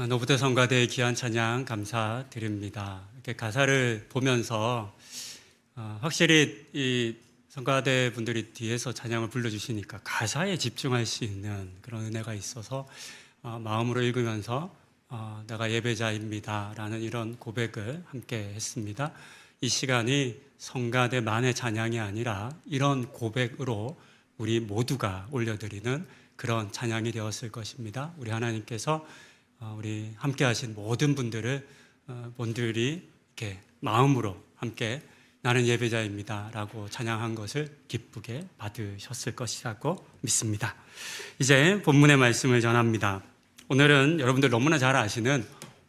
노부대 성가대의 귀한 찬양 감사드립니다. 이렇게 가사를 보면서 확실히 이 성가대 분들이 뒤에서 찬양을 불러주시니까 가사에 집중할 수 있는 그런 은혜가 있어서 마음으로 읽으면서 내가 예배자입니다 라는 이런 고백을 함께 했습니다. 이 시간이 성가대만의 찬양이 아니라 이런 고백으로 우리 모두가 올려드리는 그런 찬양이 되었을 것입니다. 우리 하나님께서 우리 함께 하신 모든 분들이 이렇게 마음으로 함께 나는 예배자입니다 라고 찬양한 것을 기쁘게 받으셨을 것이라고 믿습니다. 이제 본문의 말씀을 전합니다. 오늘은 여러분들 너무나 잘 아시는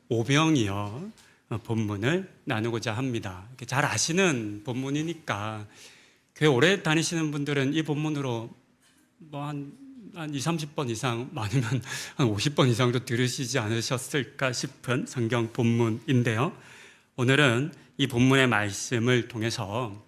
오병이어 본문을 나누고자 합니다. 잘 아시는 본문이니까 교회 오래 다니시는 분들은 이 본문으로 한 20, 30번 이상, 많으면 한 50번 이상도 들으시지 않으셨을까 싶은 성경 본문인데요. 오늘은 이 본문의 말씀을 통해서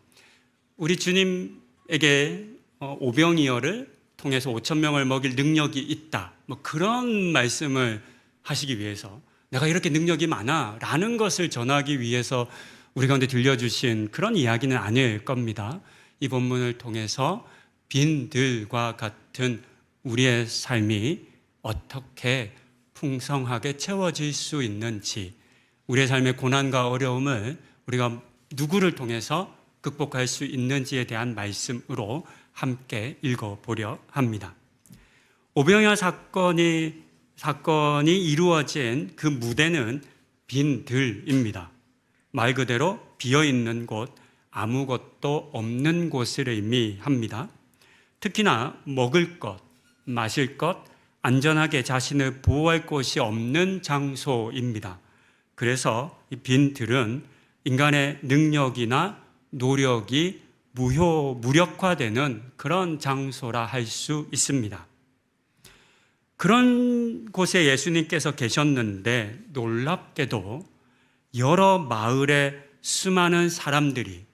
우리 주님에게 오병이어를 통해서 5,000명을 먹일 능력이 있다, 그런 말씀을 하시기 위해서 내가 이렇게 능력이 많아 라는 것을 전하기 위해서 우리 가운데 들려주신 그런 이야기는 아닐 겁니다. 이 본문을 통해서 빈들과 같은 우리의 삶이 어떻게 풍성하게 채워질 수 있는지, 우리의 삶의 고난과 어려움을 우리가 누구를 통해서 극복할 수 있는지에 대한 말씀으로 함께 읽어보려 합니다. 오병이어 사건이 이루어진 그 무대는 빈들입니다. 말 그대로 비어있는 곳, 아무것도 없는 곳을 의미합니다. 특히나 먹을 것, 마실 것, 안전하게 자신을 보호할 곳이 없는 장소입니다. 그래서 이 빈들은 인간의 능력이나 노력이 무력화되는 그런 장소라 할 수 있습니다. 그런 곳에 예수님께서 계셨는데 놀랍게도 여러 마을의 수많은 사람들이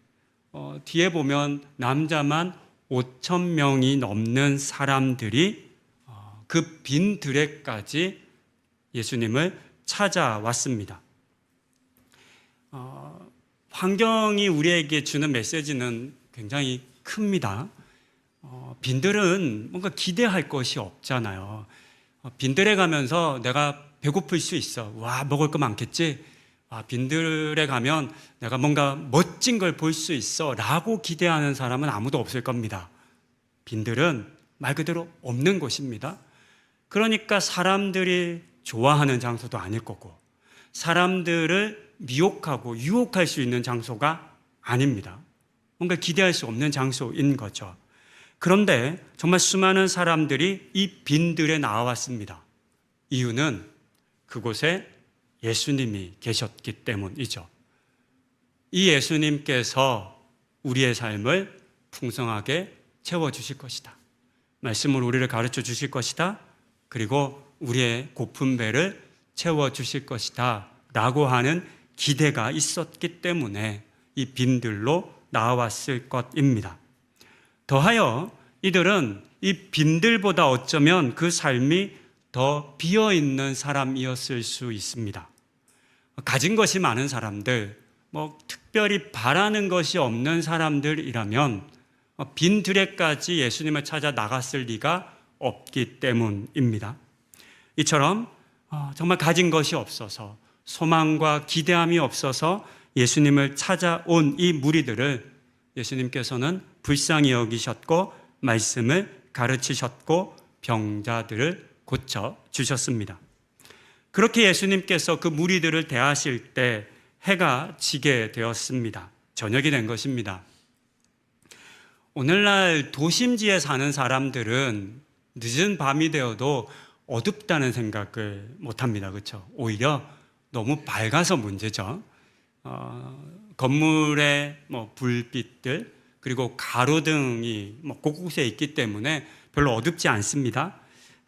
뒤에 보면 남자만 5,000명이 넘는 사람들이 그 빈들에까지 예수님을 찾아왔습니다. 환경이 우리에게 주는 메시지는 굉장히 큽니다. 빈들은 뭔가 기대할 것이 없잖아요. 빈들에 가면서 내가 배고플 수 있어. 와, 먹을 거 많겠지? 빈들에 가면 내가 뭔가 멋진 걸 볼 수 있어 라고 기대하는 사람은 아무도 없을 겁니다. 빈들은 말 그대로 없는 곳입니다. 그러니까 사람들이 좋아하는 장소도 아닐 거고 사람들을 미혹하고 유혹할 수 있는 장소가 아닙니다. 뭔가 기대할 수 없는 장소인 거죠. 그런데 정말 수많은 사람들이 이 빈들에 나왔습니다. 이유는 그곳에 예수님이 계셨기 때문이죠. 이 예수님께서 우리의 삶을 풍성하게 채워주실 것이다. 말씀으로 우리를 가르쳐 주실 것이다. 그리고 우리의 고픈 배를 채워주실 것이다 라고 하는 기대가 있었기 때문에 이 빈들로 나왔을 것입니다. 더하여 이들은 이 빈들보다 어쩌면 그 삶이 더 비어있는 사람이었을 수 있습니다. 가진 것이 많은 사람들, 특별히 바라는 것이 없는 사람들이라면 빈들에까지 예수님을 찾아 나갔을 리가 없기 때문입니다. 이처럼 정말 가진 것이 없어서 소망과 기대함이 없어서 예수님을 찾아온 이 무리들을 예수님께서는 불쌍히 여기셨고 말씀을 가르치셨고 병자들을 고쳐주셨습니다. 그렇게 예수님께서 그 무리들을 대하실 때 해가 지게 되었습니다. 저녁이 된 것입니다. 오늘날 도심지에 사는 사람들은 늦은 밤이 되어도 어둡다는 생각을 못합니다. 그렇죠? 오히려 너무 밝아서 문제죠. 건물의 불빛들 그리고 가로등이 곳곳에 있기 때문에 별로 어둡지 않습니다.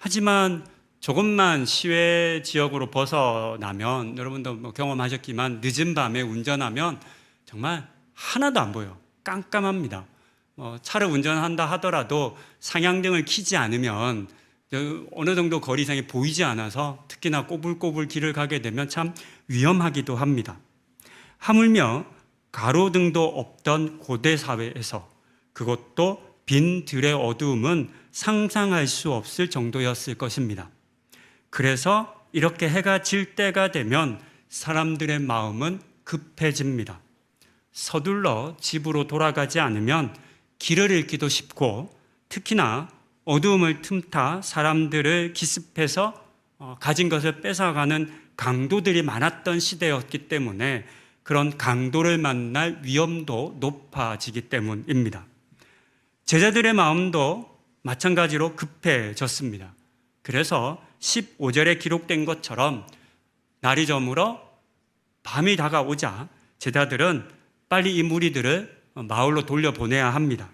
하지만 조금만 시외 지역으로 벗어나면 여러분도 경험하셨지만 늦은 밤에 운전하면 정말 하나도 안 보여요. 깜깜합니다. 차를 운전한다 하더라도 상향등을 켜지 않으면 어느 정도 거리 이상이 보이지 않아서 특히나 꼬불꼬불 길을 가게 되면 참 위험하기도 합니다. 하물며 가로등도 없던 고대 사회에서, 그것도 빈 들의 어두움은 상상할 수 없을 정도였을 것입니다. 그래서 이렇게 해가 질 때가 되면 사람들의 마음은 급해집니다. 서둘러 집으로 돌아가지 않으면 길을 잃기도 쉽고, 특히나 어두움을 틈타 사람들을 기습해서 가진 것을 뺏어가는 강도들이 많았던 시대였기 때문에 그런 강도를 만날 위험도 높아지기 때문입니다. 제자들의 마음도 마찬가지로 급해졌습니다. 그래서 15절에 기록된 것처럼 날이 저물어 밤이 다가오자 제자들은 빨리 이 무리들을 마을로 돌려보내야 합니다.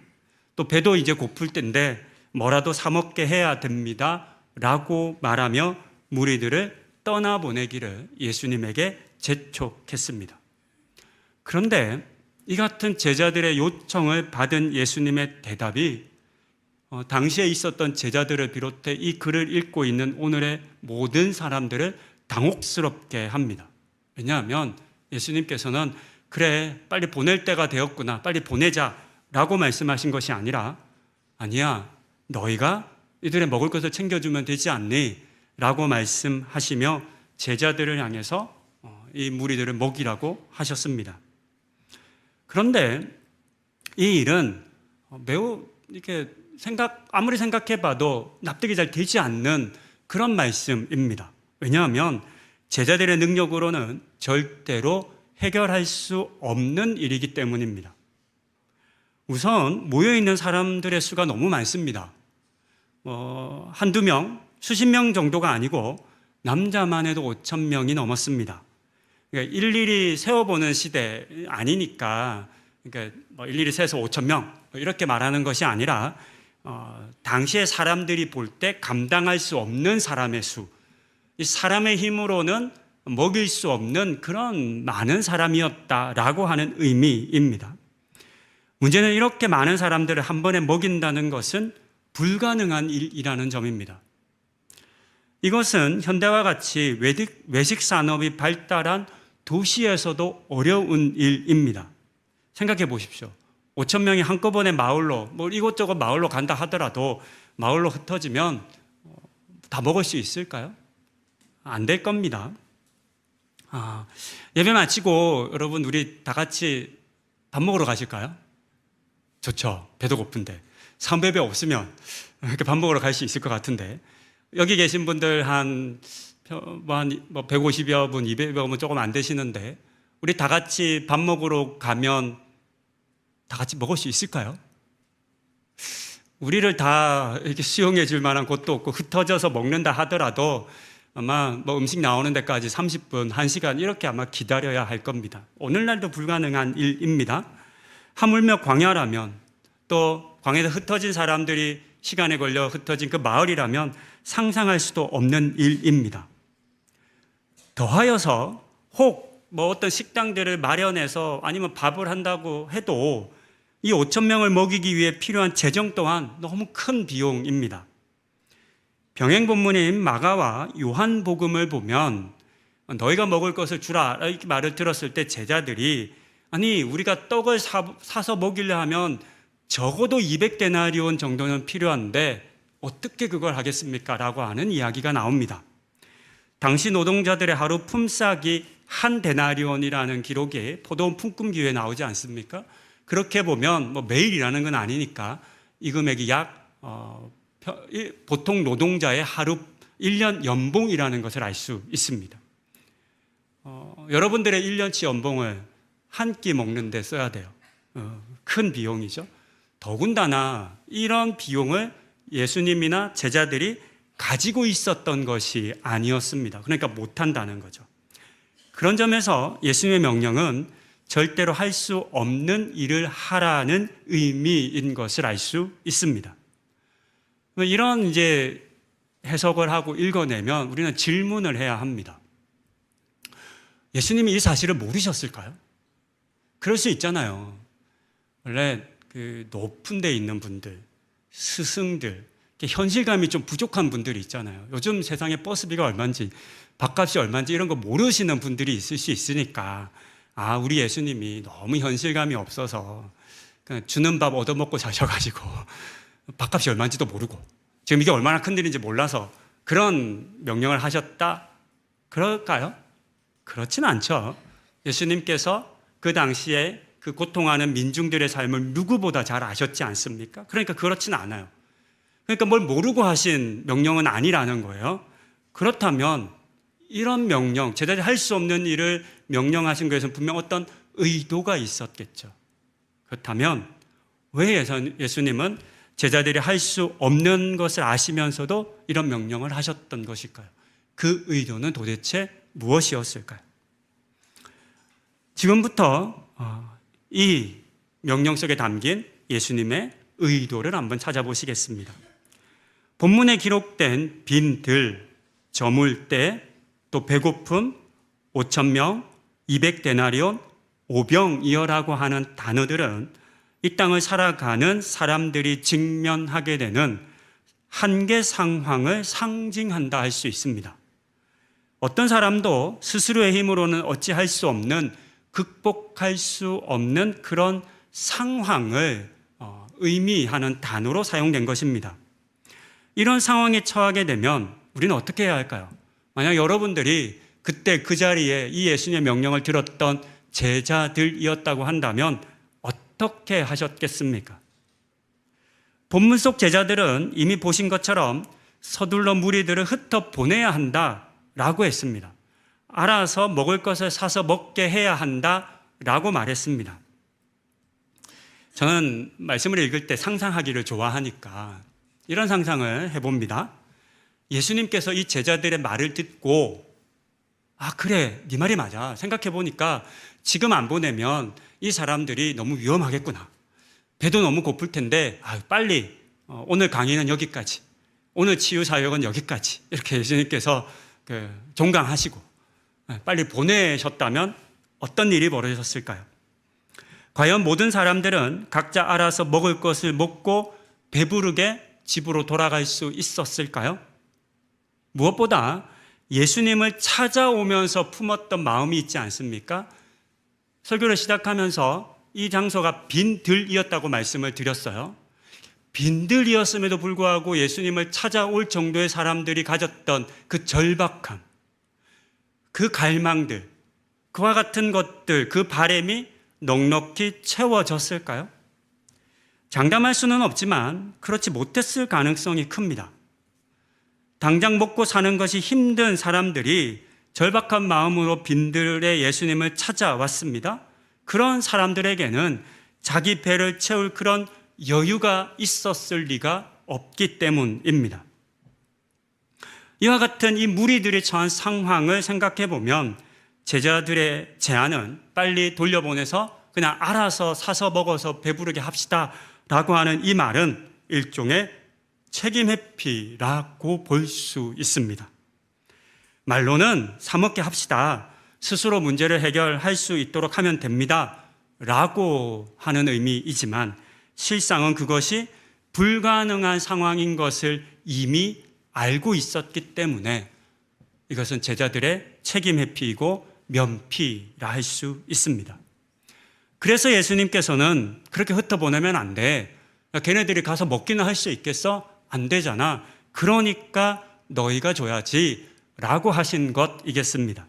또 배도 이제 고플 때인데 뭐라도 사 먹게 해야 됩니다 라고 말하며 무리들을 떠나보내기를 예수님에게 재촉했습니다. 그런데 이 같은 제자들의 요청을 받은 예수님의 대답이 당시에 있었던 제자들을 비롯해 이 글을 읽고 있는 오늘의 모든 사람들을 당혹스럽게 합니다. 왜냐하면 예수님께서는 그래, 빨리 보낼 때가 되었구나, 빨리 보내자 라고 말씀하신 것이 아니라, 아니야, 너희가 이들의 먹을 것을 챙겨주면 되지 않니? 라고 말씀하시며 제자들을 향해서 이 무리들을 먹이라고 하셨습니다. 그런데 이 일은 매우 이렇게 아무리 생각해봐도 납득이 잘 되지 않는 그런 말씀입니다. 왜냐하면 제자들의 능력으로는 절대로 해결할 수 없는 일이기 때문입니다. 우선 모여있는 사람들의 수가 너무 많습니다. 한두 명, 수십 명 정도가 아니고 남자만 해도 5,000명이 넘었습니다. 그러니까 일일이 세어보는 시대 아니니까, 그러니까 일일이 세서 5,000명 이렇게 말하는 것이 아니라 당시에 사람들이 볼 때 감당할 수 없는 사람의 수, 이 사람의 힘으로는 먹일 수 없는 그런 많은 사람이었다라고 하는 의미입니다. 문제는 이렇게 많은 사람들을 한 번에 먹인다는 것은 불가능한 일이라는 점입니다. 이것은 현대와 같이 외식 산업이 발달한 도시에서도 어려운 일입니다. 생각해 보십시오. 5,000명이 한꺼번에 마을로, 이곳저곳 마을로 간다 하더라도 마을로 흩어지면 다 먹을 수 있을까요? 안 될 겁니다. 예배 마치고 여러분 우리 다 같이 밥 먹으러 가실까요? 좋죠. 배도 고픈데. 삼배배 없으면 이렇게 밥 먹으러 갈 수 있을 것 같은데, 여기 계신 분들 한 150여 분, 200여 분 조금 안 되시는데 우리 다 같이 밥 먹으러 가면 다 같이 먹을 수 있을까요? 우리를 다 이렇게 수용해 줄 만한 곳도 없고 흩어져서 먹는다 하더라도 아마 음식 나오는 데까지 30분, 1시간 이렇게 아마 기다려야 할 겁니다. 오늘날도 불가능한 일입니다. 하물며 광야라면, 또 광야에서 흩어진 사람들이 시간에 걸려 흩어진 그 마을이라면 상상할 수도 없는 일입니다. 더하여서 혹 어떤 식당들을 마련해서 아니면 밥을 한다고 해도 이 5,000명을 먹이기 위해 필요한 재정 또한 너무 큰 비용입니다. 병행 본문인 마가와 요한복음을 보면 너희가 먹을 것을 주라 이렇게 말을 들었을 때 제자들이, 아니 우리가 떡을 사서 먹이려 하면 적어도 200데나리온 정도는 필요한데 어떻게 그걸 하겠습니까? 라고 하는 이야기가 나옵니다. 당시 노동자들의 하루 품삯이 한 데나리온이라는 기록이 포도원 품꾼기에 나오지 않습니까? 그렇게 보면 매일 일하는 건 아니니까 이 금액이 보통 노동자의 하루 1년 연봉이라는 것을 알 수 있습니다. 여러분들의 1년치 연봉을 한 끼 먹는 데 써야 돼요. 큰 비용이죠. 더군다나 이런 비용을 예수님이나 제자들이 가지고 있었던 것이 아니었습니다. 그러니까 못한다는 거죠. 그런 점에서 예수님의 명령은 절대로 할 수 없는 일을 하라는 의미인 것을 알 수 있습니다. 이런 이제 해석을 하고 읽어내면 우리는 질문을 해야 합니다. 예수님이 이 사실을 모르셨을까요? 그럴 수 있잖아요. 원래 그 높은 데 있는 분들, 스승들, 현실감이 좀 부족한 분들이 있잖아요. 요즘 세상에 버스비가 얼마인지, 밥값이 얼마인지 이런 거 모르시는 분들이 있을 수 있으니까 우리 예수님이 너무 현실감이 없어서 그냥 주는 밥 얻어먹고 사셔가지고 밥값이 얼마인지도 모르고 지금 이게 얼마나 큰일인지 몰라서 그런 명령을 하셨다? 그럴까요? 그렇지는 않죠. 예수님께서 그 당시에 그 고통하는 민중들의 삶을 누구보다 잘 아셨지 않습니까? 그러니까 그렇지는 않아요. 그러니까 뭘 모르고 하신 명령은 아니라는 거예요. 그렇다면 이런 명령, 제자들이 할 수 없는 일을 명령하신 것에는 분명 어떤 의도가 있었겠죠. 그렇다면 왜 예수님은 제자들이 할 수 없는 것을 아시면서도 이런 명령을 하셨던 것일까요? 그 의도는 도대체 무엇이었을까요? 지금부터 이 명령 속에 담긴 예수님의 의도를 한번 찾아보시겠습니다. 본문에 기록된 빈들, 저물대, 또 배고픔, 5,000명, 200데나리온, 오병이어라고 하는 단어들은 이 땅을 살아가는 사람들이 직면하게 되는 한계 상황을 상징한다 할 수 있습니다. 어떤 사람도 스스로의 힘으로는 어찌할 수 없는, 극복할 수 없는 그런 상황을 의미하는 단어로 사용된 것입니다. 이런 상황에 처하게 되면 우리는 어떻게 해야 할까요? 만약 여러분들이 그때 그 자리에 이 예수님의 명령을 들었던 제자들이었다고 한다면 어떻게 하셨겠습니까? 본문 속 제자들은 이미 보신 것처럼 서둘러 무리들을 흩어 보내야 한다라고 했습니다. 알아서 먹을 것을 사서 먹게 해야 한다라고 말했습니다. 저는 말씀을 읽을 때 상상하기를 좋아하니까 이런 상상을 해봅니다. 예수님께서 이 제자들의 말을 듣고 그래, 네 말이 맞아. 생각해보니까 지금 안 보내면 이 사람들이 너무 위험하겠구나. 배도 너무 고플 텐데 빨리 오늘 강의는 여기까지, 오늘 치유 사역은 여기까지 이렇게 예수님께서 종강하시고 빨리 보내셨다면 어떤 일이 벌어졌을까요? 과연 모든 사람들은 각자 알아서 먹을 것을 먹고 배부르게 집으로 돌아갈 수 있었을까요? 무엇보다 예수님을 찾아오면서 품었던 마음이 있지 않습니까? 설교를 시작하면서 이 장소가 빈들이었다고 말씀을 드렸어요. 빈들이었음에도 불구하고 예수님을 찾아올 정도의 사람들이 가졌던 그 절박함, 그 갈망들, 그와 같은 것들, 그 바람이 넉넉히 채워졌을까요? 장담할 수는 없지만 그렇지 못했을 가능성이 큽니다. 당장 먹고 사는 것이 힘든 사람들이 절박한 마음으로 빈들에 예수님을 찾아왔습니다. 그런 사람들에게는 자기 배를 채울 그런 여유가 있었을 리가 없기 때문입니다. 이와 같은 이 무리들이 처한 상황을 생각해 보면 제자들의 제안은 빨리 돌려보내서 그냥 알아서 사서 먹어서 배부르게 합시다 라고 하는 이 말은 일종의 책임 회피라고 볼 수 있습니다. 말로는 사 먹게 합시다. 스스로 문제를 해결할 수 있도록 하면 됩니다. 라고 하는 의미이지만 실상은 그것이 불가능한 상황인 것을 이미 알고 있었기 때문에 이것은 제자들의 책임 회피이고 면피라 할 수 있습니다. 그래서 예수님께서는 그렇게 흩어보내면 안 돼. 걔네들이 가서 먹기는 할 수 있겠어? 안 되잖아. 그러니까 너희가 줘야지 라고 하신 것이겠습니다.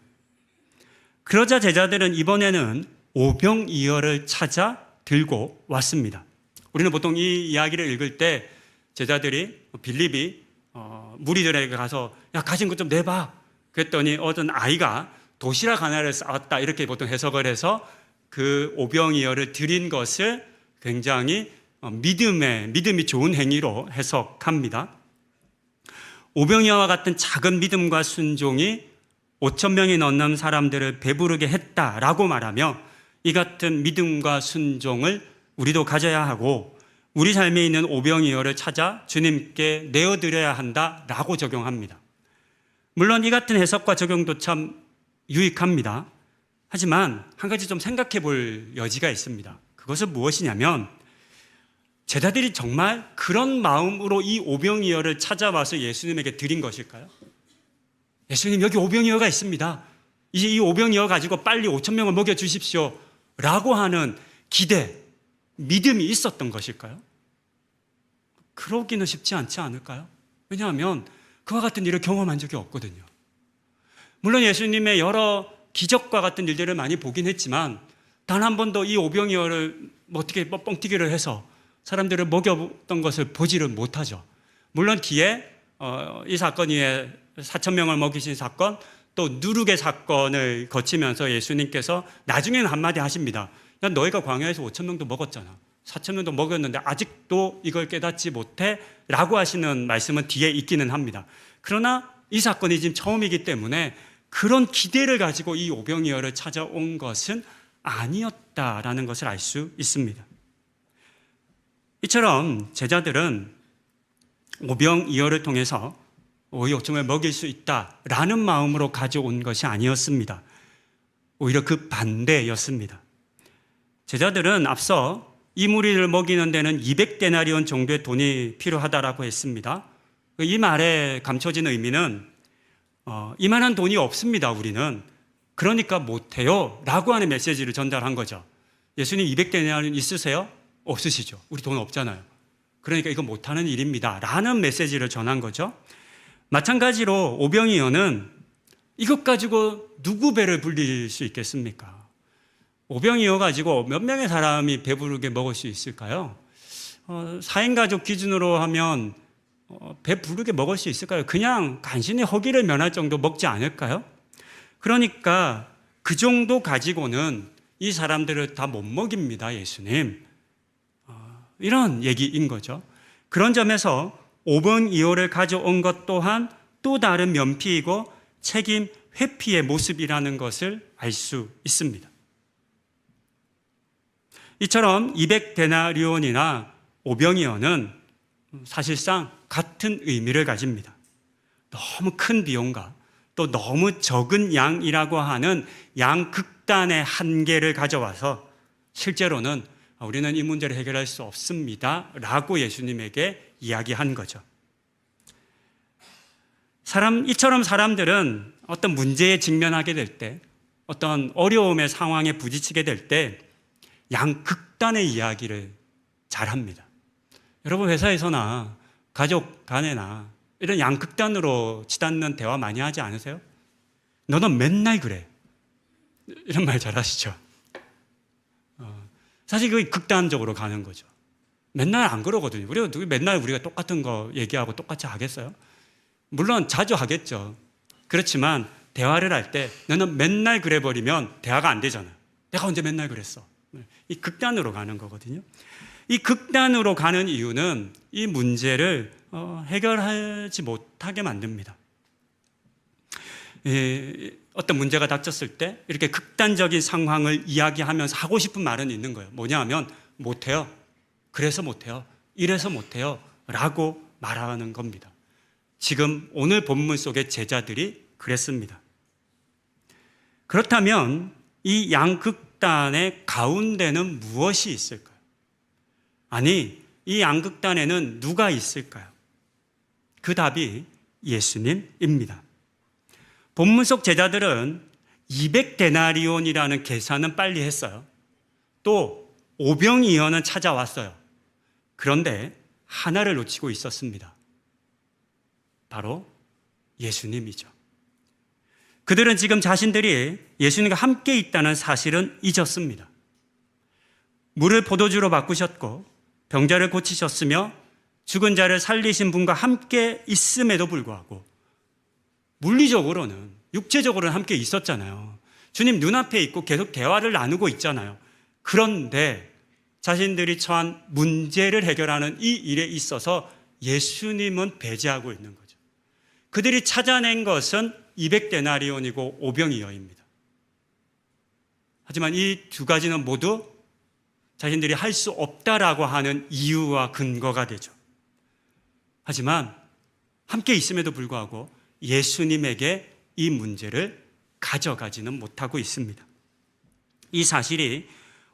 그러자 제자들은 이번에는 오병이어를 찾아 들고 왔습니다. 우리는 보통 이 이야기를 읽을 때 제자들이 빌립이 무리들에게 가서 가진 것 좀 내봐. 그랬더니 어떤 아이가 도시락 하나를 쌓았다 이렇게 보통 해석을 해서 그 오병이어를 드린 것을 굉장히 믿음이 좋은 행위로 해석합니다. 오병이어와 같은 작은 믿음과 순종이 5,000명이 넘는 사람들을 배부르게 했다라고 말하며 이 같은 믿음과 순종을 우리도 가져야 하고 우리 삶에 있는 오병이어를 찾아 주님께 내어드려야 한다라고 적용합니다. 물론 이 같은 해석과 적용도 참 유익합니다. 하지만 한 가지 좀 생각해 볼 여지가 있습니다. 그것은 무엇이냐면 제자들이 정말 그런 마음으로 이 오병이어를 찾아와서 예수님에게 드린 것일까요? 예수님, 여기 오병이어가 있습니다. 이제 이 오병이어 가지고 빨리 5,000명을 먹여주십시오 라고 하는 기대, 믿음이 있었던 것일까요? 그러기는 쉽지 않지 않을까요? 왜냐하면 그와 같은 일을 경험한 적이 없거든요. 물론 예수님의 여러 기적과 같은 일들을 많이 보긴 했지만 단 한 번도 이 오병이어를 어떻게 뻥튀기를 해서 사람들을 먹였던 것을 보지를 못하죠. 물론 뒤에 이 사건 이후에 4,000명을 먹이신 사건, 또 누룩의 사건을 거치면서 예수님께서 나중에는 한마디 하십니다. 야, 너희가 광야에서 5,000명도 먹었잖아. 4,000명도 먹였는데 아직도 이걸 깨닫지 못해? 라고 하시는 말씀은 뒤에 있기는 합니다. 그러나 이 사건이 지금 처음이기 때문에 그런 기대를 가지고 이 오병이어를 찾아온 것은 아니었다라는 것을 알 수 있습니다. 이처럼 제자들은 오병이어를 통해서 5,000명을 먹일 수 있다라는 마음으로 가져온 것이 아니었습니다. 오히려 그 반대였습니다. 제자들은 앞서 이 무리를 먹이는 데는 200데나리온 정도의 돈이 필요하다라고 했습니다. 이 말에 감춰진 의미는 이만한 돈이 없습니다, 우리는. 그러니까 못해요 라고 하는 메시지를 전달한 거죠. 예수님 200데나리온 있으세요? 없으시죠. 우리 돈 없잖아요. 그러니까 이거 못하는 일입니다 라는 메시지를 전한 거죠. 마찬가지로 오병이어는 이것 가지고 누구 배를 불릴 수 있겠습니까? 오병이어 가지고 몇 명의 사람이 배부르게 먹을 수 있을까요? 4인 가족 기준으로 하면 배부르게 먹을 수 있을까요? 그냥 간신히 허기를 면할 정도 먹지 않을까요? 그러니까 그 정도 가지고는 이 사람들을 다 못 먹입니다, 예수님. 이런 얘기인 거죠. 그런 점에서 오병이어를 가져온 것 또한 또 다른 면피이고 책임 회피의 모습이라는 것을 알 수 있습니다. 이처럼 200데나리온이나 오병이어는 사실상 같은 의미를 가집니다. 너무 큰 비용과 또 너무 적은 양이라고 하는 양 극단의 한계를 가져와서 실제로는 우리는 이 문제를 해결할 수 없습니다 라고 예수님에게 이야기한 거죠. 이처럼 사람들은 어떤 문제에 직면하게 될 때, 어떤 어려움의 상황에 부딪히게 될 때 양극단의 이야기를 잘합니다. 여러분 회사에서나 가족 간에나 이런 양극단으로 치닫는 대화 많이 하지 않으세요? 너는 맨날 그래. 이런 말 잘하시죠? 사실 그게 극단적으로 가는 거죠. 맨날 안 그러거든요. 맨날 우리가 똑같은 거 얘기하고 똑같이 하겠어요? 물론 자주 하겠죠. 그렇지만 대화를 할 때 너는 맨날 그래 버리면 대화가 안 되잖아요. 내가 언제 맨날 그랬어? 이 극단으로 가는 거거든요. 이 극단으로 가는 이유는 이 문제를 해결하지 못하게 만듭니다. 어떤 문제가 닥쳤을 때 이렇게 극단적인 상황을 이야기하면서 하고 싶은 말은 있는 거예요. 뭐냐 하면 못해요. 그래서 못해요. 이래서 못해요. 라고 말하는 겁니다. 지금 오늘 본문 속의 제자들이 그랬습니다. 그렇다면 이 양극단의 가운데는 무엇이 있을까요? 아니, 이 양극단에는 누가 있을까요? 그 답이 예수님입니다. 본문 속 제자들은 200데나리온이라는 계산은 빨리 했어요. 또 오병이어는 찾아왔어요. 그런데 하나를 놓치고 있었습니다. 바로 예수님이죠. 그들은 지금 자신들이 예수님과 함께 있다는 사실은 잊었습니다. 물을 포도주로 바꾸셨고 병자를 고치셨으며 죽은 자를 살리신 분과 함께 있음에도 불구하고 물리적으로는, 육체적으로는 함께 있었잖아요. 주님 눈앞에 있고 계속 대화를 나누고 있잖아요. 그런데 자신들이 처한 문제를 해결하는 이 일에 있어서 예수님은 배제하고 있는 거죠. 그들이 찾아낸 것은 200데나리온이고 오병이어입니다. 하지만 이 두 가지는 모두 자신들이 할 수 없다라고 하는 이유와 근거가 되죠. 하지만 함께 있음에도 불구하고 예수님에게 이 문제를 가져가지는 못하고 있습니다. 이 사실이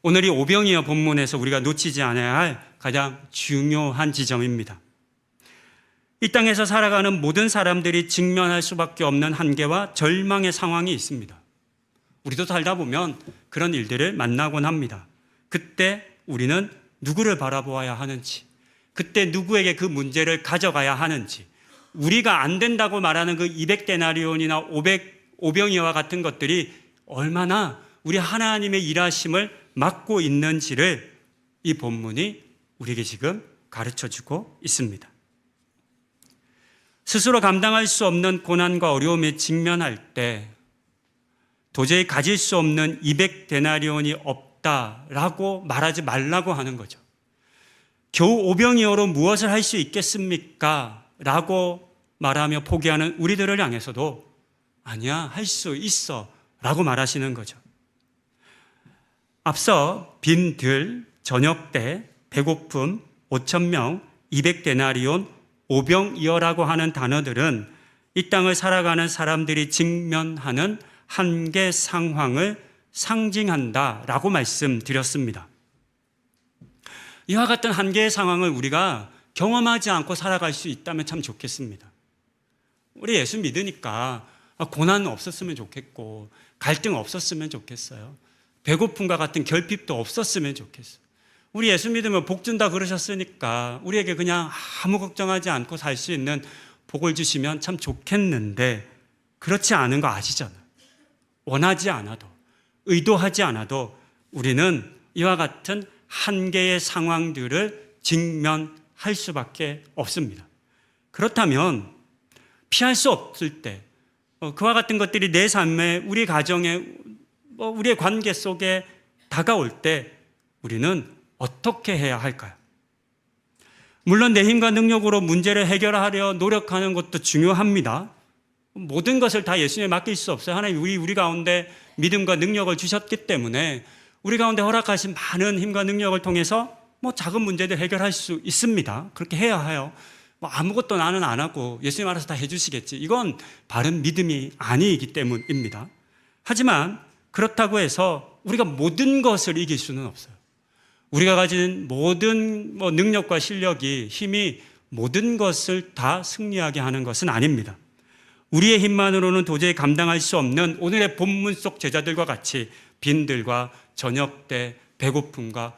오늘 이 오병이어 본문에서 우리가 놓치지 않아야 할 가장 중요한 지점입니다. 이 땅에서 살아가는 모든 사람들이 직면할 수밖에 없는 한계와 절망의 상황이 있습니다. 우리도 살다 보면 그런 일들을 만나곤 합니다. 그때 우리는 누구를 바라보아야 하는지, 그때 누구에게 그 문제를 가져가야 하는지, 우리가 안 된다고 말하는 그 200데나리온이나 5병이어와 같은 것들이 얼마나 우리 하나님의 일하심을 막고 있는지를 이 본문이 우리에게 지금 가르쳐주고 있습니다. 스스로 감당할 수 없는 고난과 어려움에 직면할 때 도저히 가질 수 없는 200데나리온이 없다라고 말하지 말라고 하는 거죠. 겨우 오병이어로 무엇을 할 수 있겠습니까? 라고 말하며 포기하는 우리들을 향해서도 아니야, 할 수 있어 라고 말하시는 거죠. 앞서 빈들, 저녁때, 배고픔, 5,000명, 200데나리온, 오병이어라고 하는 단어들은 이 땅을 살아가는 사람들이 직면하는 한계 상황을 상징한다라고 말씀드렸습니다. 이와 같은 한계의 상황을 우리가 경험하지 않고 살아갈 수 있다면 참 좋겠습니다. 우리 예수 믿으니까 고난 없었으면 좋겠고 갈등 없었으면 좋겠어요. 배고픔과 같은 결핍도 없었으면 좋겠어요. 우리 예수 믿으면 복 준다 그러셨으니까 우리에게 그냥 아무 걱정하지 않고 살 수 있는 복을 주시면 참 좋겠는데 그렇지 않은 거 아시잖아요. 원하지 않아도, 의도하지 않아도 우리는 이와 같은 한계의 상황들을 직면할 수밖에 없습니다. 그렇다면 피할 수 없을 때 그와 같은 것들이 내 삶에, 우리 가정에, 우리의 관계 속에 다가올 때 우리는 어떻게 해야 할까요? 물론 내 힘과 능력으로 문제를 해결하려 노력하는 것도 중요합니다. 모든 것을 다 예수님에 맡길 수 없어요. 하나님 우리 가운데 믿음과 능력을 주셨기 때문에 우리 가운데 허락하신 많은 힘과 능력을 통해서 작은 문제들 해결할 수 있습니다. 그렇게 해야 해요. 아무것도 나는 안 하고 예수님 알아서 다 해주시겠지. 이건 바른 믿음이 아니기 때문입니다. 하지만 그렇다고 해서 우리가 모든 것을 이길 수는 없어요. 우리가 가진 모든 능력과 실력이, 힘이 모든 것을 다 승리하게 하는 것은 아닙니다. 우리의 힘만으로는 도저히 감당할 수 없는 오늘의 본문 속 제자들과 같이 빈들과 저녁때, 배고픔과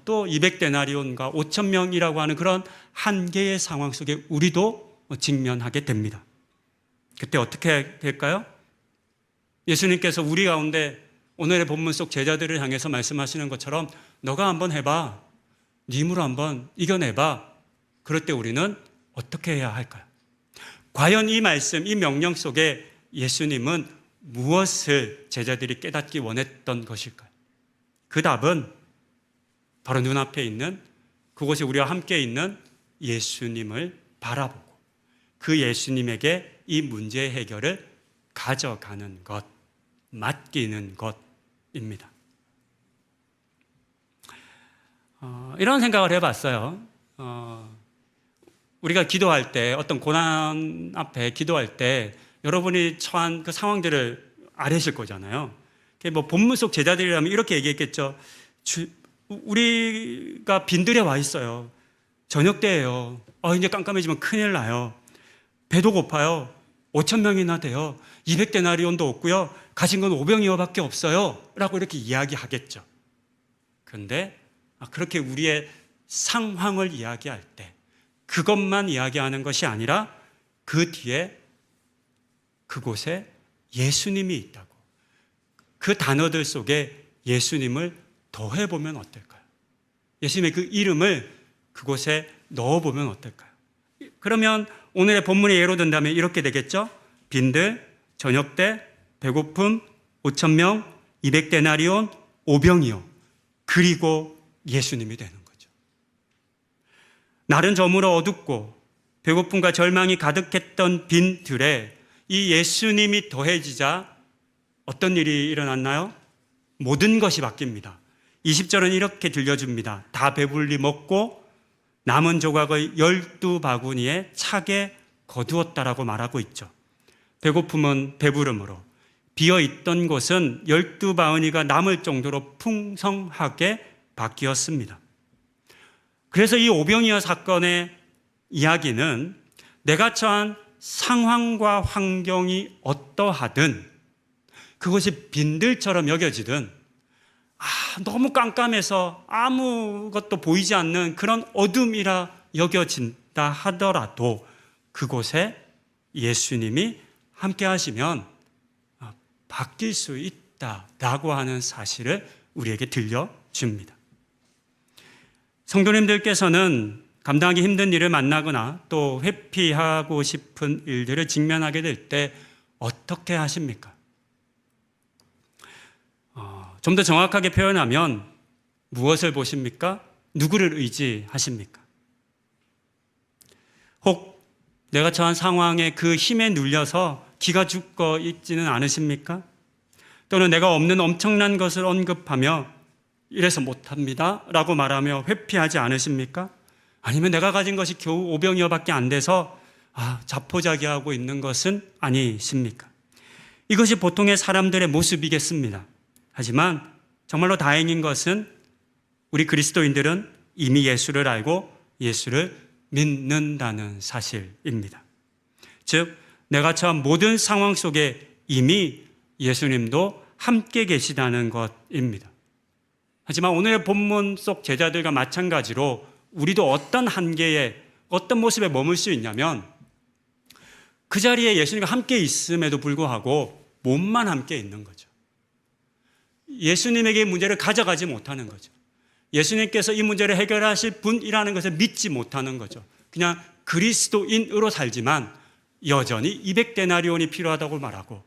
또 200데나리온과 5,000명이라고 하는 그런 한계의 상황 속에 우리도 직면하게 됩니다. 그때 어떻게 될까요? 예수님께서 우리 가운데 오늘의 본문 속 제자들을 향해서 말씀하시는 것처럼 너가 한번 해봐. 네 힘으로 한번 이겨내봐. 그럴 때 우리는 어떻게 해야 할까요? 과연 이 말씀, 이 명령 속에 예수님은 무엇을 제자들이 깨닫기 원했던 것일까요? 그 답은 바로 눈앞에 있는, 그곳에 우리와 함께 있는 예수님을 바라보고 그 예수님에게 이 문제 해결을 가져가는 것, 맡기는 것입니다. 이런 생각을 해봤어요. 우리가 기도할 때, 어떤 고난 앞에 기도할 때 여러분이 처한 그 상황들을 아뢰실 거잖아요. 본문 속 제자들이라면 이렇게 얘기했겠죠. 우리가 빈들에 와 있어요. 저녁 때예요. 이제 깜깜해지면 큰일 나요. 배도 고파요. 5,000명이나 돼요. 200데나리온도 없고요. 가진 건 5병이어밖에 없어요. 라고 이렇게 이야기하겠죠. 그런데 그렇게 우리의 상황을 이야기할 때 그것만 이야기하는 것이 아니라 그 뒤에 그곳에 예수님이 있다고, 그 단어들 속에 예수님을 더해보면 어떨까요? 예수님의 그 이름을 그곳에 넣어보면 어떨까요? 그러면 오늘의 본문의 예로 든다면 이렇게 되겠죠? 빈들, 저녁때, 배고픔, 5,000명, 200데나리온, 오병이어, 그리고 예수님이 되는 거죠. 날은 저물어 어둡고 배고픔과 절망이 가득했던 빈들에 이 예수님이 더해지자 어떤 일이 일어났나요? 모든 것이 바뀝니다. 20절은 이렇게 들려줍니다. 다 배불리 먹고 남은 조각의 12바구니에 차게 거두었다라고 말하고 있죠. 배고픔은 배부름으로, 비어있던 곳은 12바구니가 남을 정도로 풍성하게 바뀌었습니다. 그래서 이 오병이어 사건의 이야기는 내가 처한 상황과 환경이 어떠하든 그것이 빈들처럼 여겨지든 너무 깜깜해서 아무것도 보이지 않는 그런 어둠이라 여겨진다 하더라도 그곳에 예수님이 함께 하시면 바뀔 수 있다라고 하는 사실을 우리에게 들려줍니다. 성도님들께서는 감당하기 힘든 일을 만나거나 또 회피하고 싶은 일들을 직면하게 될 때 어떻게 하십니까? 좀 더 정확하게 표현하면 무엇을 보십니까? 누구를 의지하십니까? 혹 내가 처한 상황에 그 힘에 눌려서 기가 죽어 있지는 않으십니까? 또는 내가 없는 엄청난 것을 언급하며 이래서 못합니다 라고 말하며 회피하지 않으십니까? 아니면 내가 가진 것이 겨우 5병이어밖에 안 돼서 자포자기하고 있는 것은 아니십니까? 이것이 보통의 사람들의 모습이겠습니다. 하지만 정말로 다행인 것은 우리 그리스도인들은 이미 예수를 알고 예수를 믿는다는 사실입니다. 즉 내가 처한 모든 상황 속에 이미 예수님도 함께 계시다는 것입니다. 하지만 오늘의 본문 속 제자들과 마찬가지로 우리도 어떤 한계에 어떤 모습에 머물 수 있냐면 그 자리에 예수님과 함께 있음에도 불구하고 몸만 함께 있는 거죠. 예수님에게 문제를 가져가지 못하는 거죠. 예수님께서 이 문제를 해결하실 분이라는 것을 믿지 못하는 거죠. 그냥 그리스도인으로 살지만 여전히 200데나리온이 필요하다고 말하고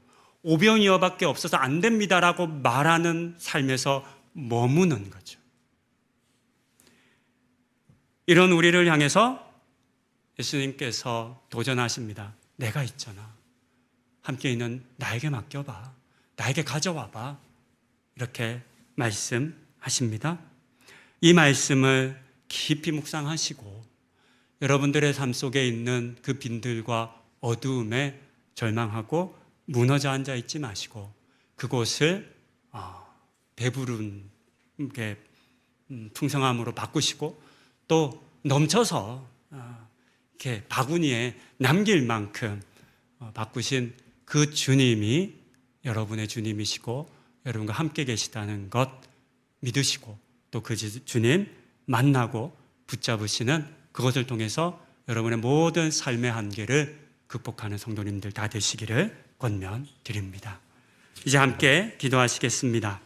5병이어밖에 없어서 안 됩니다라고 말하는 삶에서 머무는 거죠. 이런 우리를 향해서 예수님께서 도전하십니다. 내가 있잖아. 함께 있는 나에게 맡겨봐. 나에게 가져와봐. 이렇게 말씀하십니다. 이 말씀을 깊이 묵상하시고 여러분들의 삶 속에 있는 그 빈들과 어두움에 절망하고 무너져 앉아 있지 마시고 그곳을 배부른 풍성함으로 바꾸시고 또 넘쳐서 이렇게 바구니에 남길 만큼 바꾸신 그 주님이 여러분의 주님이시고 여러분과 함께 계시다는 것 믿으시고 또 그 주님 만나고 붙잡으시는 그것을 통해서 여러분의 모든 삶의 한계를 극복하는 성도님들 다 되시기를 권면드립니다. 이제 함께 기도하시겠습니다.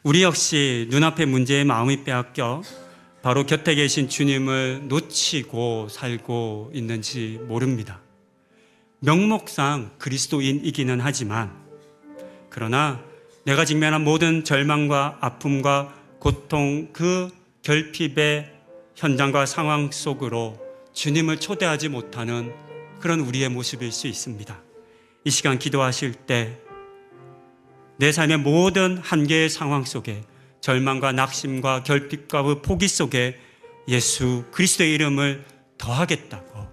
우리 역시 눈앞의 문제에 마음이 빼앗겨 바로 곁에 계신 주님을 놓치고 살고 있는지 모릅니다. 명목상 그리스도인이기는 하지만 그러나 내가 직면한 모든 절망과 아픔과 고통 그 결핍의 현장과 상황 속으로 주님을 초대하지 못하는 그런 우리의 모습일 수 있습니다. 이 시간 기도하실 때 내 삶의 모든 한계의 상황 속에 절망과 낙심과 결핍과 그 포기 속에 예수 그리스도의 이름을 더하겠다고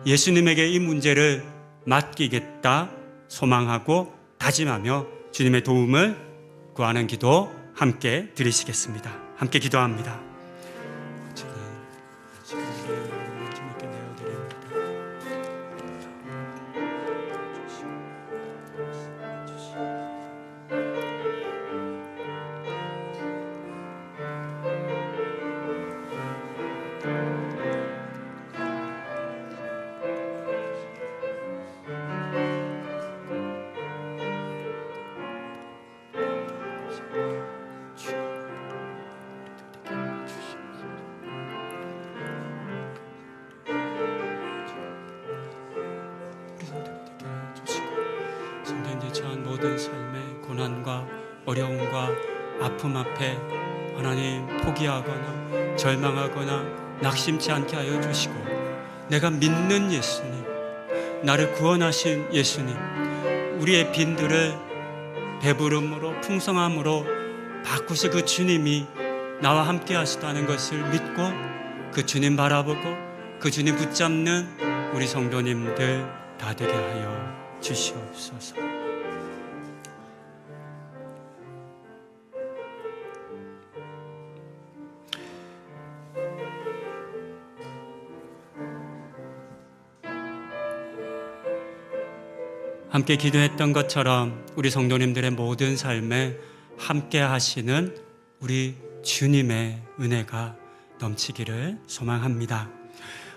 예수님에게 이 문제를 맡기겠다 소망하고 다짐하며 주님의 도움을 구하는 기도 함께 드리시겠습니다. 함께 기도합니다. 모든 삶의 고난과 어려움과 아픔 앞에 하나님 포기하거나 절망하거나 낙심치 않게 하여 주시고 내가 믿는 예수님, 나를 구원하신 예수님, 우리의 빈들을 배부름으로 풍성함으로 바꾸실 그 주님이 나와 함께 하시다는 것을 믿고 그 주님 바라보고 그 주님 붙잡는 우리 성도님들 다 되게 하여 주시옵소서. 함께 기도했던 것처럼 우리 성도님들의 모든 삶에 함께 하시는 우리 주님의 은혜가 넘치기를 소망합니다.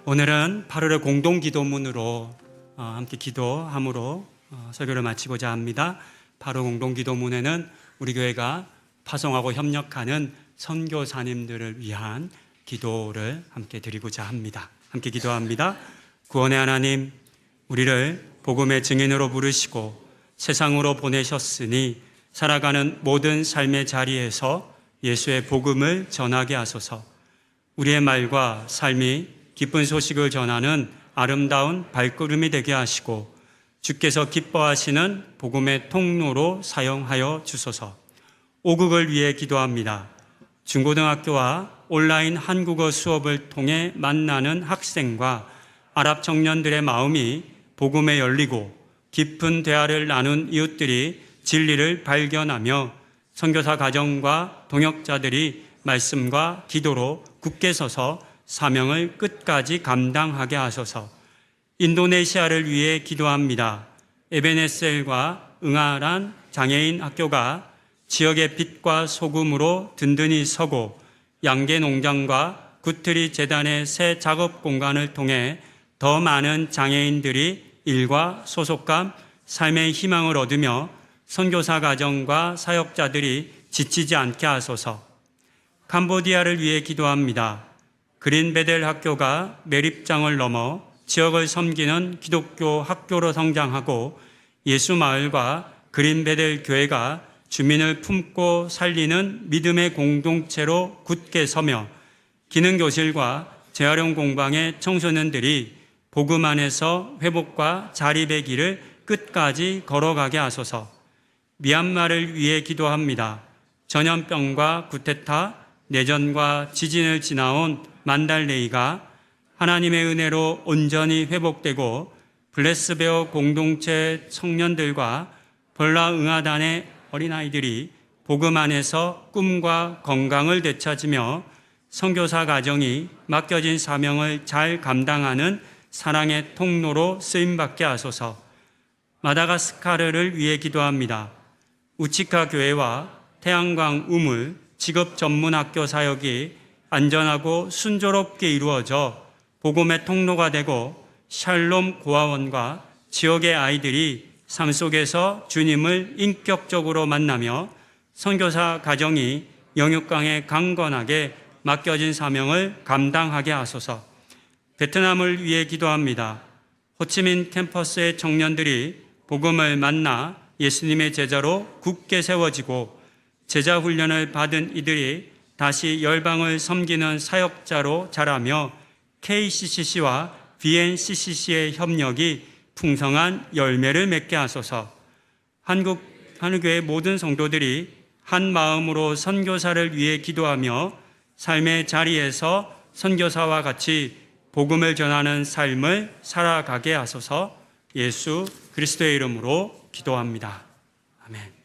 오늘은 8월의 공동기도문으로 함께 기도함으로 설교를 마치고자 합니다. 8월 공동기도문에는 우리 교회가 파송하고 협력하는 선교사님들을 위한 기도를 함께 드리고자 합니다. 함께 기도합니다. 구원의 하나님, 우리를 복음의 증인으로 부르시고 세상으로 보내셨으니 살아가는 모든 삶의 자리에서 예수의 복음을 전하게 하소서. 우리의 말과 삶이 기쁜 소식을 전하는 아름다운 발걸음이 되게 하시고 주께서 기뻐하시는 복음의 통로로 사용하여 주소서. 오국을 위해 기도합니다. 중고등학교와 온라인 한국어 수업을 통해 만나는 학생과 아랍 청년들의 마음이 복음에 열리고 깊은 대화를 나눈 이웃들이 진리를 발견하며 선교사 가정과 동역자들이 말씀과 기도로 굳게 서서 사명을 끝까지 감당하게 하소서. 인도네시아를 위해 기도합니다. 에베네셀과 응아란 장애인 학교가 지역의 빛과 소금으로 든든히 서고 양계 농장과 구트리 재단의 새 작업 공간을 통해 더 많은 장애인들이 일과 소속감, 삶의 희망을 얻으며 선교사 가정과 사역자들이 지치지 않게 하소서. 캄보디아를 위해 기도합니다. 그린베델 학교가 매립장을 넘어 지역을 섬기는 기독교 학교로 성장하고 예수마을과 그린베델 교회가 주민을 품고 살리는 믿음의 공동체로 굳게 서며 기능교실과 재활용 공방의 청소년들이 복음 안에서 회복과 자립의 길을 끝까지 걸어가게 하소서. 미얀마를 위해 기도합니다. 전염병과 쿠데타, 내전과 지진을 지나온 만달레이가 하나님의 은혜로 온전히 회복되고 블레스베어 공동체 청년들과 벌라 응아단의 어린아이들이 복음 안에서 꿈과 건강을 되찾으며 선교사 가정이 맡겨진 사명을 잘 감당하는 사랑의 통로로 쓰임받게 하소서. 마다가스카르를 위해 기도합니다. 우치카 교회와 태양광 우물 직업 전문 학교 사역이 안전하고 순조롭게 이루어져 복음의 통로가 되고 샬롬 고아원과 지역의 아이들이 삶 속에서 주님을 인격적으로 만나며 선교사 가정이 영육강에 강건하게 맡겨진 사명을 감당하게 하소서. 베트남을 위해 기도합니다. 호치민 캠퍼스의 청년들이 복음을 만나 예수님의 제자로 굳게 세워지고 제자 훈련을 받은 이들이 다시 열방을 섬기는 사역자로 자라며 KCCC와 BNCCC의 협력이 풍성한 열매를 맺게 하소서. 한국교회 모든 성도들이 한 마음으로 선교사를 위해 기도하며 삶의 자리에서 선교사와 같이 복음을 전하는 삶을 살아가게 하소서. 예수 그리스도의 이름으로 기도합니다. 아멘.